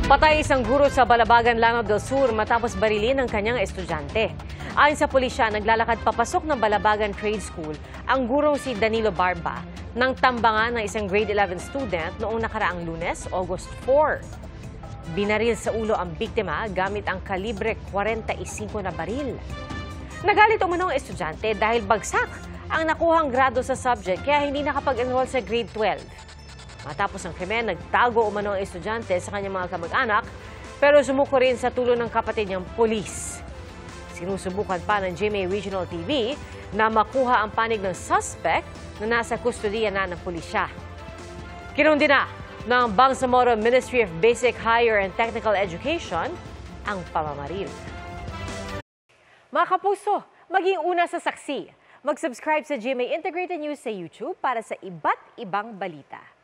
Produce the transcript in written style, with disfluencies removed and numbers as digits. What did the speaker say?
Patay isang guro sa Balabagan, Lanao del Sur matapos barilin ng kanyang estudyante. Ayon sa pulisya, naglalakad papasok ng Balabagan Trade School ang gurong si Danilo Barba nang tambangan ng isang grade 11 student noong nakaraang Lunes, August 4. Binaril sa ulo ang biktima gamit ang kalibre 45 na baril. Nagalit umano ang estudyante dahil bagsak ang nakuhang grado sa subject kaya hindi nakapag-enroll sa grade 12. Matapos ang krimen, nagtago umano ang estudyante sa kanyang mga kamag-anak pero sumuko rin sa tulong ng kapatid niyang pulis. Sinusubukan pa ng GMA Regional TV na makuha ang panig ng suspect na nasa kustodiya na ng pulisya. Kinundi na ng Bangsamoro Ministry of Basic, Higher and Technical Education ang pamamaril. Mga kapuso, maging una sa saksi. Mag-subscribe sa GMA Integrated News sa YouTube para sa iba't ibang balita.